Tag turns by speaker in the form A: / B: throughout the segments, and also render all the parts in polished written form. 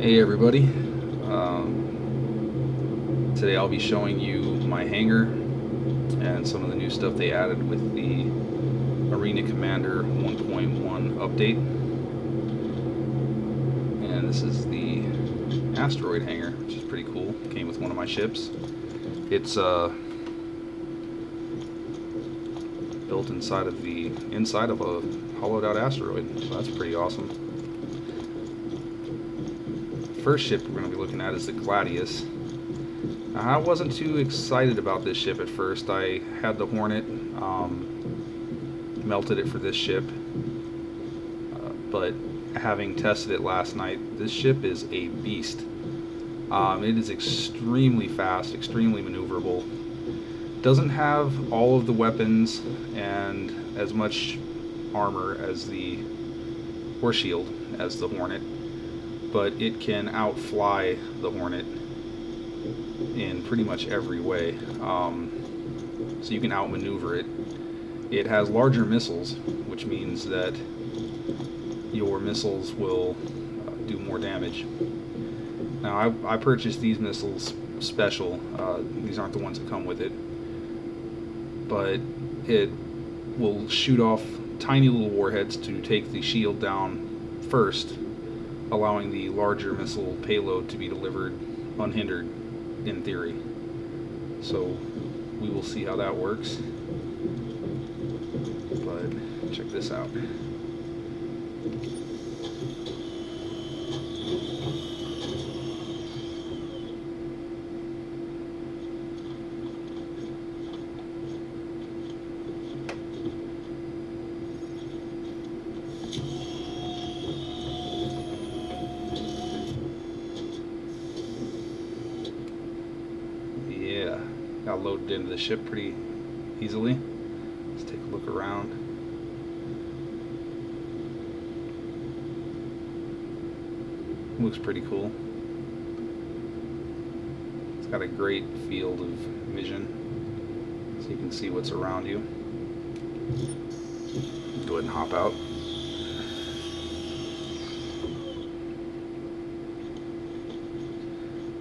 A: Hey everybody, today I'll be showing you my hangar and some of the new stuff they added with the Arena Commander 1.1 update. And this is the asteroid hangar, which is pretty cool. Came with one of my ships. It's built inside of a hollowed out asteroid, so that's pretty awesome. First ship we're going to be looking at is the Gladius. I wasn't too excited about this ship at first. I had the Hornet, melted it for this ship, but having tested it last night, this ship is a beast. It is extremely fast, extremely maneuverable. Doesn't have all of the weapons and as much armor as or shield as the Hornet, but it can outfly the Hornet in pretty much every way. So you can outmaneuver it. It has larger missiles, which means that your missiles will do more damage. Now I purchased these missiles special. These aren't the ones that come with it, but it will shoot off tiny little warheads to take the shield down first, allowing the larger missile payload to be delivered unhindered in theory. So we will see how that works. But check this out. Got loaded into the ship pretty easily. Let's take a look around. Looks pretty cool. It's got a great field of vision, so you can see what's around you. Go ahead and hop out.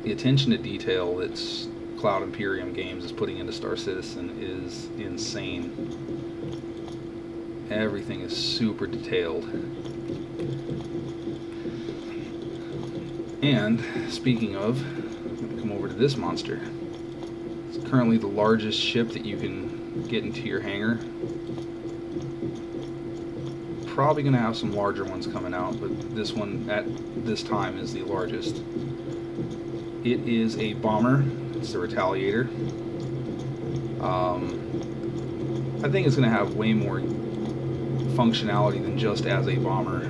A: The attention to detail that's Cloud Imperium Games is putting into Star Citizen is insane. Everything is super detailed. And speaking of, I'm going to come over to this monster. It's currently the largest ship that you can get into your hangar. Probably going to have some larger ones coming out, but this one at this time is the largest. It is a bomber. It's the Retaliator. I think it's going to have way more functionality than just as a bomber.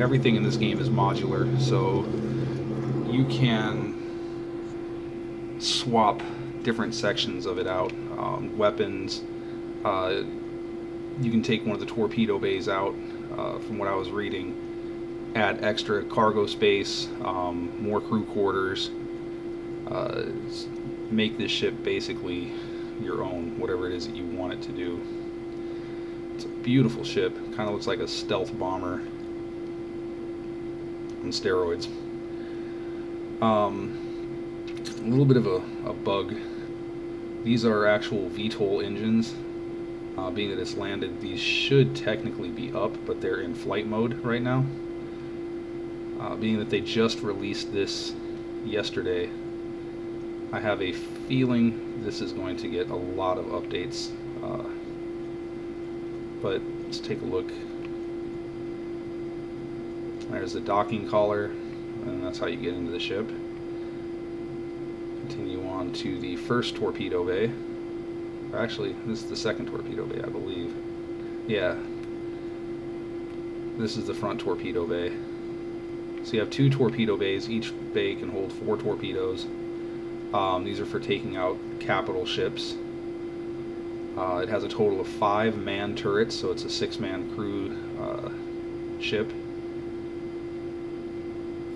A: Everything in this game is modular, so you can swap different sections of it out. Weapons. You can take one of the torpedo bays out, from what I was reading. Add extra cargo space, more crew quarters. Make this ship basically your own, whatever it is that you want it to do. It's a beautiful ship. Kind of looks like a stealth bomber on steroids. A little bit of a bug. These are actual VTOL engines. Being that it's landed, these should technically be up, but they're in flight mode right now. Being that they just released this yesterday, I have a feeling this is going to get a lot of updates, but let's take a look. There's the docking collar, and that's how you get into the ship. Continue on to the first torpedo bay. Or actually, this is the second torpedo bay, I believe. Yeah. This is the front torpedo bay. So you have two torpedo bays. Each bay can hold 4 torpedoes. These are for taking out capital ships. It has a total of 5 man turrets, so it's a 6-man crew ship.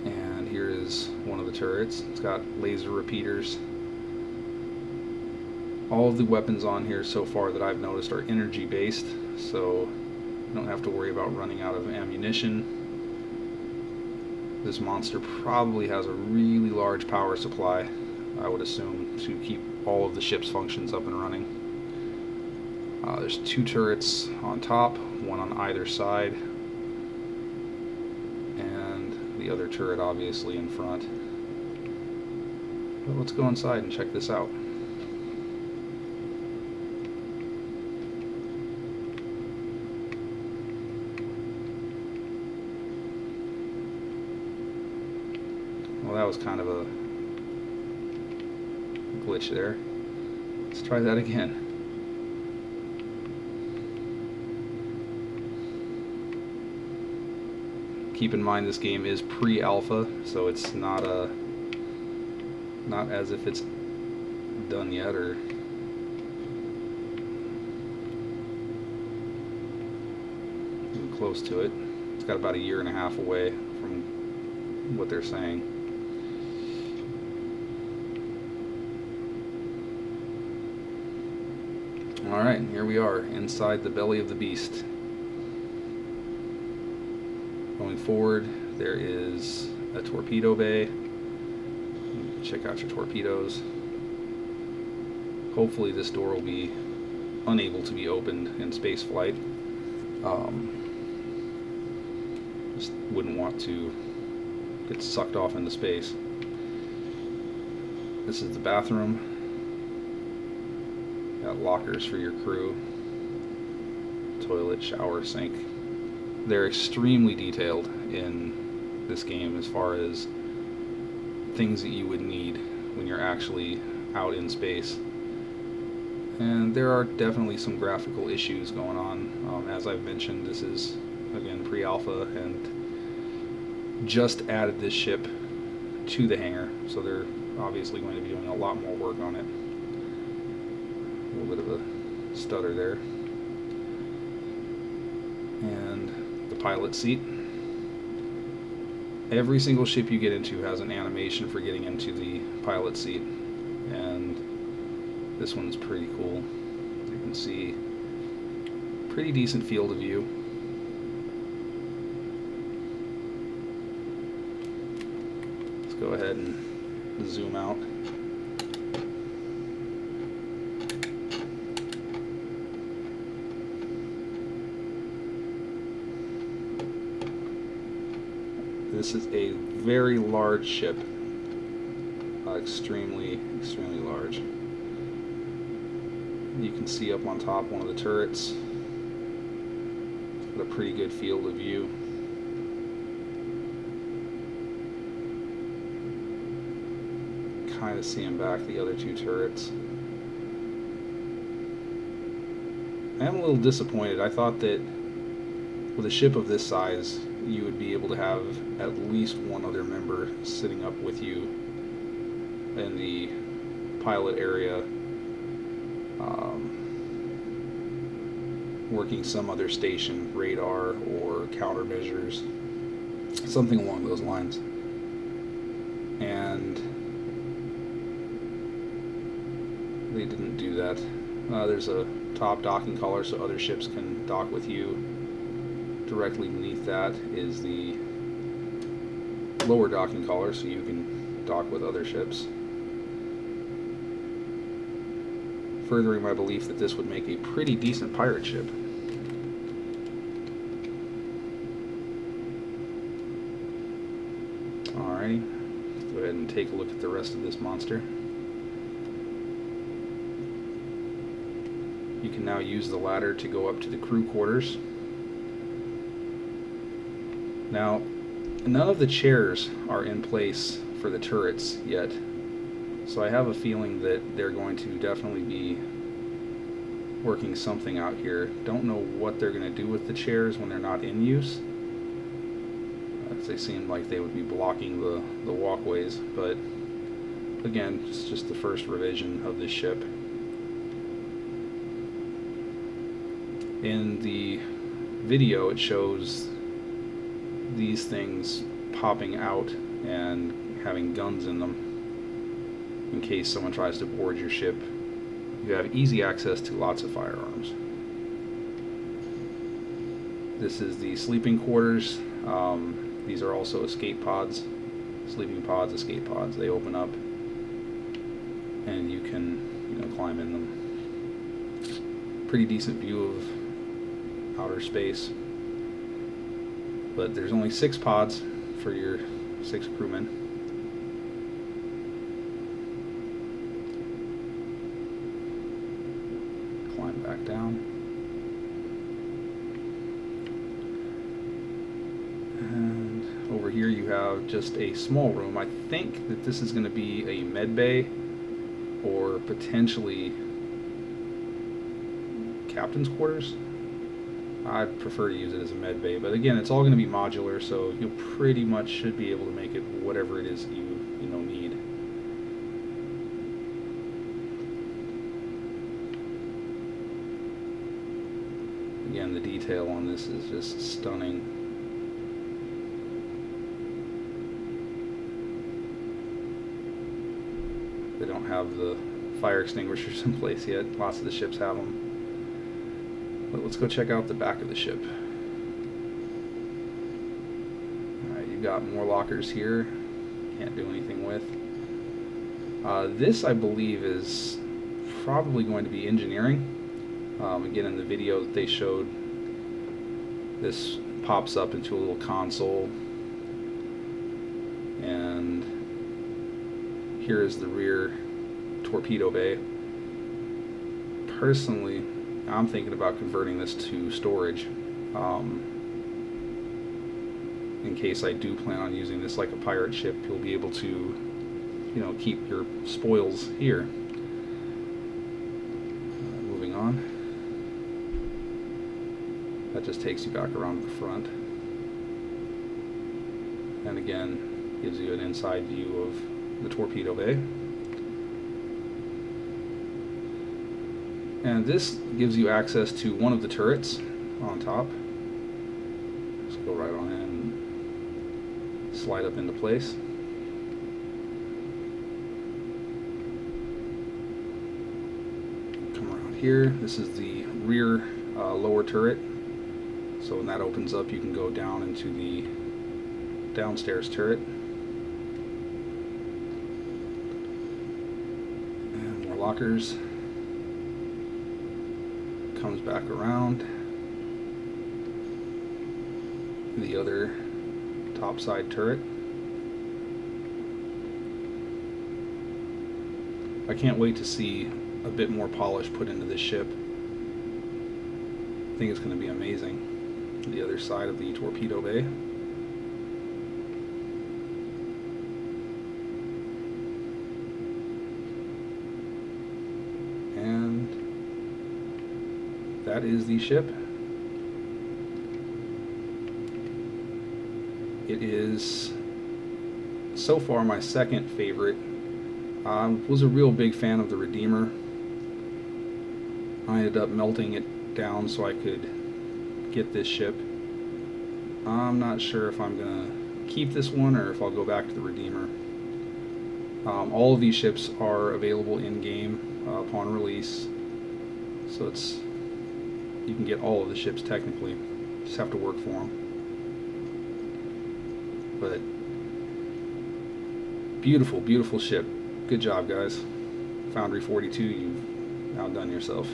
A: And here is one of the turrets. It's got laser repeaters. All of the weapons on here so far that I've noticed are energy based, so you don't have to worry about running out of ammunition. This monster probably has a really large power supply, I would assume, to keep all of the ship's functions up and running. There's 2 turrets on top, one on either side, and the other turret obviously in front. But let's go inside and check this out. Well, that was kind of a glitch there. Let's try that again. Keep in mind this game is pre-alpha, so it's not as if it's done yet or even close to it. It's got about a year and a half away from what they're saying. Alright, here we are, inside the belly of the beast. Going forward, there is a torpedo bay. Check out your torpedoes. Hopefully this door will be unable to be opened in space flight. Just wouldn't want to get sucked off into space. This is the bathroom. Got lockers for your crew. Toilet, shower, sink. They're extremely detailed in this game as far as things that you would need when you're actually out in space. And there are definitely some graphical issues going on. As I've mentioned, this is, again, pre-alpha and just added this ship to the hangar, so they're obviously going to be doing a lot more work on it. A little bit of a stutter there. And the pilot seat. Every single ship you get into has an animation for getting into the pilot seat, and this one's pretty cool. You can see pretty decent field of view. Let's go ahead and zoom out. This is a very large ship, extremely large. You can see up on top one of the turrets. It's got a pretty good field of view. Kind of seeing back the other 2 turrets. I am a little disappointed. I thought that with a ship of this size, you would be able to have at least one other member sitting up with you in the pilot area, working some other station, radar or countermeasures, something along those lines. And they didn't do that. There's a top docking collar so other ships can dock with you. Directly beneath that is the lower docking collar so you can dock with other ships. Furthering my belief that this would make a pretty decent pirate ship. Alrighty, let's go ahead and take a look at the rest of this monster. You can now use the ladder to go up to the crew quarters. Now, none of the chairs are in place for the turrets yet, so I have a feeling that they're going to definitely be working something out here. Don't know what they're going to do with the chairs when they're not in use. They seem like they would be blocking the walkways, but again, it's just the first revision of this ship. In the video, it shows these things popping out and having guns in them in case someone tries to board your ship. You have easy access to lots of firearms. This is the sleeping quarters. These are also escape pods, sleeping pods, escape pods. They open up and you can, climb in them. Pretty decent view of outer space. But there's only 6 pods for your 6 crewmen. Climb back down. And over here you have just a small room. I think that this is going to be a med bay or potentially captain's quarters. I'd prefer to use it as a med bay, but again, it's all going to be modular, so you pretty much should be able to make it whatever it is you need. Again, the detail on this is just stunning. They don't have the fire extinguishers in place yet. Lots of the ships have them. But let's go check out the back of the ship. Alright, you've got more lockers here. Can't do anything with. This, I believe, is probably going to be engineering. Again, in the video that they showed, this pops up into a little console. And here is the rear torpedo bay. Personally, I'm thinking about converting this to storage in case I do plan on using this like a pirate ship. You'll be able to, keep your spoils here. Moving on. That just takes you back around to the front. And again, gives you an inside view of the torpedo bay. And this gives you access to one of the turrets on top. Just go right on in and slide up into place. Come around here. This is the rear lower turret. So when that opens up, you can go down into the downstairs turret. And more lockers. Comes back around the other topside turret. I can't wait to see a bit more polish put into this ship. I think it's going to be amazing. The other side of the torpedo bay. And that is the ship. It is so far my second favorite. Was a real big fan of the Redeemer. I ended up melting it down so I could get this ship. I'm not sure if I'm gonna keep this one or if I'll go back to the Redeemer. All of these ships are available in game upon release, so you can get all of the ships technically. Just have to work for them. But beautiful, beautiful ship. Good job, guys. Foundry 42, you've outdone yourself.